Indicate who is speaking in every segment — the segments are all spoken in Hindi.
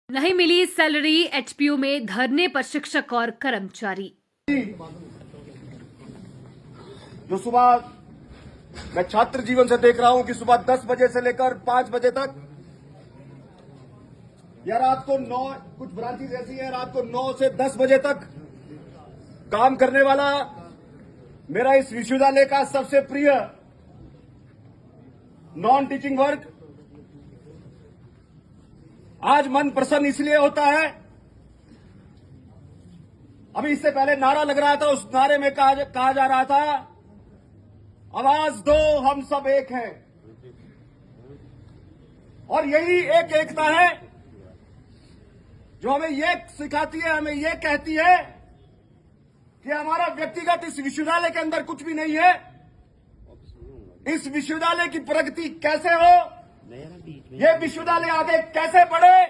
Speaker 1: नहीं मिली सैलरी, एचपीयू में धरने पर शिक्षक और कर्मचारी।
Speaker 2: जो सुबह मैं छात्र जीवन से देख रहा हूं कि सुबह 10 बजे से लेकर 5 बजे तक या रात को 9, कुछ ब्रांचेस ऐसी हैं रात को 9 से 10 बजे तक काम करने वाला मेरा इस विश्वविद्यालय का सबसे प्रिय नॉन टीचिंग वर्क आज मन प्रसन्न इसलिए होता है। अभी इससे पहले नारा लग रहा था, उस नारे में कहा जा रहा था, आवाज दो हम सब एक हैं। और यही एक एकता है जो हमें ये सिखाती है, हमें ये कहती है कि हमारा व्यक्तिगत इस विश्वविद्यालय के अंदर कुछ भी नहीं है। इस विश्वविद्यालय की प्रगति कैसे हो, ये विश्वविद्यालय आगे कैसे बढ़े।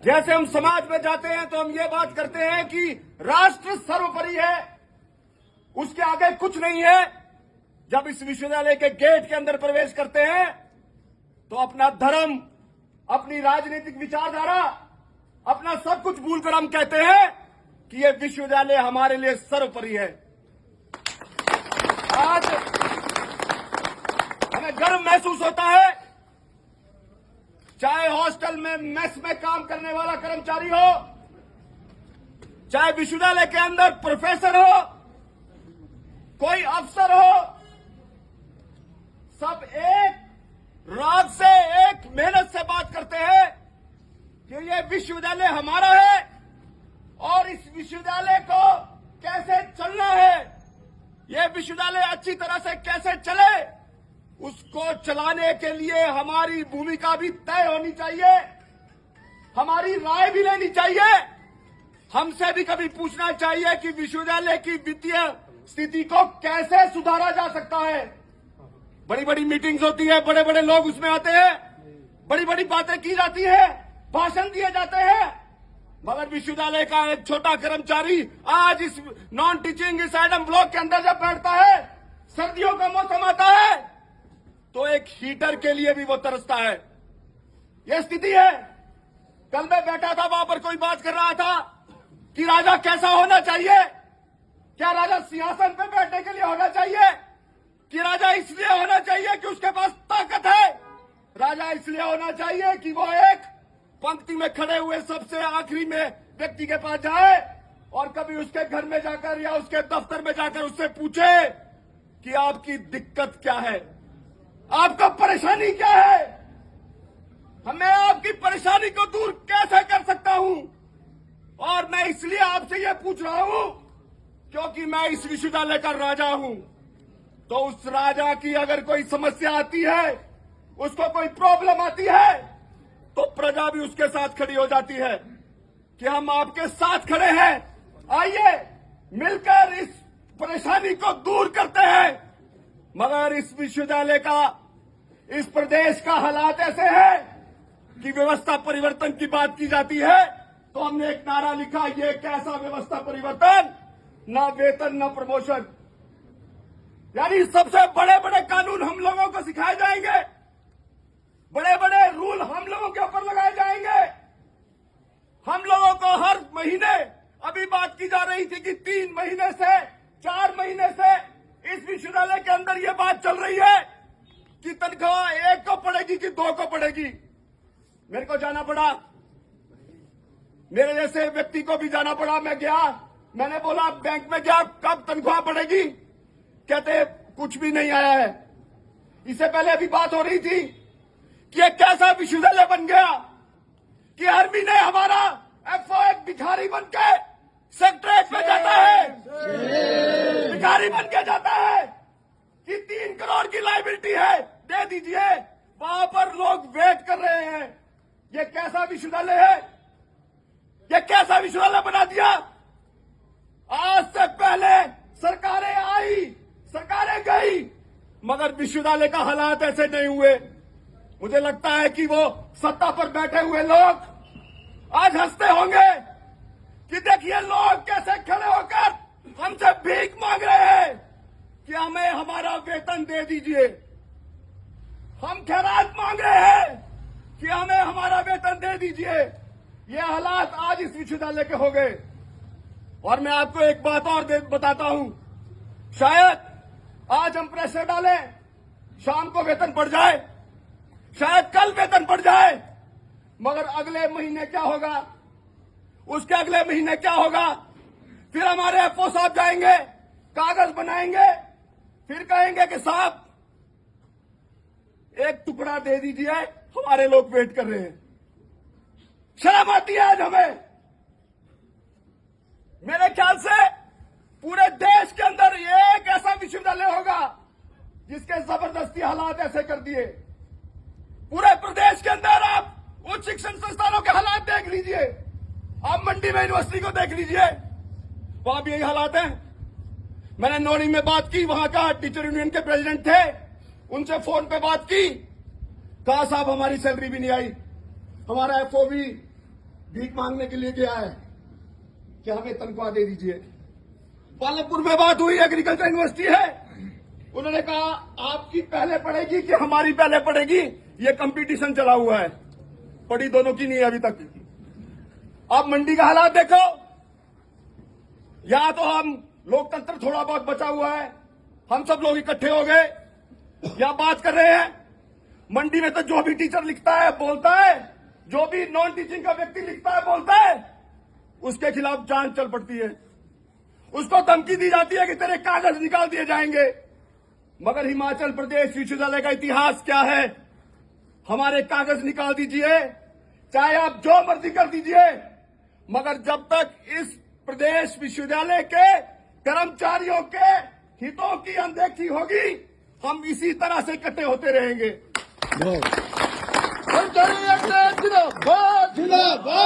Speaker 2: जैसे हम समाज में जाते हैं तो हम ये बात करते हैं कि राष्ट्र सर्वोपरि है, उसके आगे कुछ नहीं है। जब इस विश्वविद्यालय के गेट के अंदर प्रवेश करते हैं तो अपना धर्म, अपनी राजनीतिक विचारधारा, अपना सब कुछ भूलकर हम कहते हैं कि ये विश्वविद्यालय हमारे लिए सर्वोपरि है। आज हमें गर्व महसूस होता है, चाहे हॉस्टल में, मेस में काम करने वाला कर्मचारी हो, चाहे विश्वविद्यालय के अंदर प्रोफेसर हो, कोई अफसर हो, सब एक राग से, एक मेहनत से बात करते हैं कि ये विश्वविद्यालय हमारा है और इस विश्वविद्यालय को कैसे चलना है, ये विश्वविद्यालय अच्छी तरह से कैसे चले, उसको चलाने के लिए हमारी भूमिका भी तय होनी चाहिए, हमारी राय भी लेनी चाहिए। हमसे भी कभी पूछना चाहिए कि विश्वविद्यालय की वित्तीय स्थिति को कैसे सुधारा जा सकता है। बड़ी बड़ी मीटिंग्स होती है, बड़े बड़े लोग उसमें आते हैं, बड़ी बड़ी बातें की जाती है, भाषण दिए जाते हैं, मगर विश्वविद्यालय का एक छोटा कर्मचारी आज इस नॉन टीचिंग इस एडम ब्लॉक के अंदर जब बैठता है, सर्दियों का मौसम आता है तो एक हीटर के लिए भी वो तरसता है। यह स्थिति है। कल मैं बैठा था, वहां पर कोई बात कर रहा था कि राजा कैसा होना चाहिए, क्या राजा सिंहासन पे बैठने के लिए होना चाहिए, कि राजा इसलिए होना चाहिए कि उसके पास ताकत है, राजा इसलिए होना चाहिए कि वो एक पंक्ति में खड़े हुए सबसे आखिरी में व्यक्ति के पास जाए और कभी उसके घर में जाकर या उसके दफ्तर में जाकर उससे पूछे कि आपकी दिक्कत क्या है, आपका परेशानी क्या है, मैं आपकी परेशानी को दूर कैसे कर सकता हूं। और मैं इसलिए आपसे यह पूछ रहा हूं क्योंकि मैं इस विश्वविद्यालय का राजा हूं। तो उस राजा की अगर कोई समस्या आती है, उसको कोई प्रॉब्लम आती है, तो प्रजा भी उसके साथ खड़ी हो जाती है कि हम आपके साथ खड़े हैं, आइए मिलकर इस परेशानी को दूर करते हैं। मगर इस विश्वविद्यालय का, इस प्रदेश का हालात ऐसे है कि व्यवस्था परिवर्तन की बात की जाती है तो हमने एक नारा लिखा, ये कैसा व्यवस्था परिवर्तन, ना वेतन ना प्रमोशन। यानी सबसे बड़े बड़े कानून हम लोगों को सिखाए जाएंगे, बड़े बड़े रूल हम लोगों के ऊपर लगाए जाएंगे। हम लोगों को हर महीने, अभी बात की जा रही थी कि 3 महीने से 4 महीने से इस विश्वविद्यालय के अंदर ये बात चल रही है कि तनख्वाह 1 को पड़ेगी कि 2 को पड़ेगी। मेरे को जाना पड़ा, मेरे जैसे व्यक्ति को भी जाना पड़ा। मैं गया, मैंने बोला बैंक में गया, कब तनख्वाह बढ़ेगी, कहते कुछ भी नहीं आया है। इससे पहले अभी बात हो रही थी कि एक कैसा विश्वविद्यालय बन गया कि हर महीने हमारा एफओ एक भिखारी बन के सेक्रेटरीट में जाता है, भिखारी बन के जाता है कि 3 करोड़ की लायबिलिटी है, दे दीजिए। वहां पर लोग वेट कर रहे हैं। ये कैसा विश्वविद्यालय है, ये कैसा विश्वविद्यालय बना दिया। आज से पहले सरकारें आई, सरकारें गई, मगर विश्वविद्यालय का हालात ऐसे नहीं हुए। मुझे लगता है कि वो सत्ता पर बैठे हुए लोग आज हंसते होंगे कि देखिए लोग कैसे खड़े होकर हमसे भीख मांग रहे हैं कि हमें हमारा वेतन दे दीजिए। हम खैरात मांग रहे हैं कि हमें हमारा वेतन दे दीजिए। ये हालात आज इस विश्वविद्यालय के हो गए। और मैं आपको एक बात और बताता हूं, शायद आज हम प्रेशर डालें, शाम को वेतन बढ़ जाए, शायद कल वेतन बढ़ जाए, मगर अगले महीने क्या होगा, उसके अगले महीने क्या होगा? फिर हमारे एफओ साहब जाएंगे, कागज बनाएंगे, फिर कहेंगे कि साहब एक टुकड़ा दे दीजिए, हमारे लोग वेट कर रहे हैं। शर्म आती है आज हमें। मेरे ख्याल से पूरे देश के अंदर एक ऐसा विश्वविद्यालय होगा जिसके जबरदस्ती हालात ऐसे कर दिए। पूरे प्रदेश के अंदर आप उच्च शिक्षण संस्थानों के हालात देख लीजिए, आप मंडी में यूनिवर्सिटी को देख लीजिए, वहां भी यही हालात हैं। मैंने नौणी में बात की, वहां का टीचर यूनियन के प्रेसिडेंट थे, उनसे फोन पे बात की, कहा साहब हमारी सैलरी भी नहीं आई, हमारा एफओ भी भीख मांगने के लिए गया है कि हमें तनख्वाह दे दीजिए। पालमपुर में बात हुई, एग्रीकल्चर यूनिवर्सिटी है, उन्होंने कहा आपकी पहले पड़ेगी कि हमारी पहले पड़ेगी, ये कंपटीशन चला हुआ है, पड़ी दोनों की नहीं है अभी तक। आप मंडी का हालात देखो, यहां तो हम लोकतंत्र थोड़ा बहुत बचा हुआ है, हम सब लोग इकट्ठे हो गए, यहां बात कर रहे हैं। मंडी में तो जो भी टीचर लिखता है बोलता है, जो भी नॉन टीचिंग का व्यक्ति लिखता है बोलता है, उसके खिलाफ जांच चल पड़ती है, उसको धमकी दी जाती है कि तेरे कागज निकाल दिए जाएंगे। मगर हिमाचल प्रदेश विश्वविद्यालय का इतिहास क्या है? हमारे कागज निकाल दीजिए, चाहे आप जो मर्जी कर दीजिए, मगर जब तक इस प्रदेश विश्वविद्यालय के कर्मचारियों के हितों की अनदेखी होगी, हम इसी तरह से इकट्ठे होते रहेंगे।
Speaker 3: जिंदाबाद जिंदाबाद।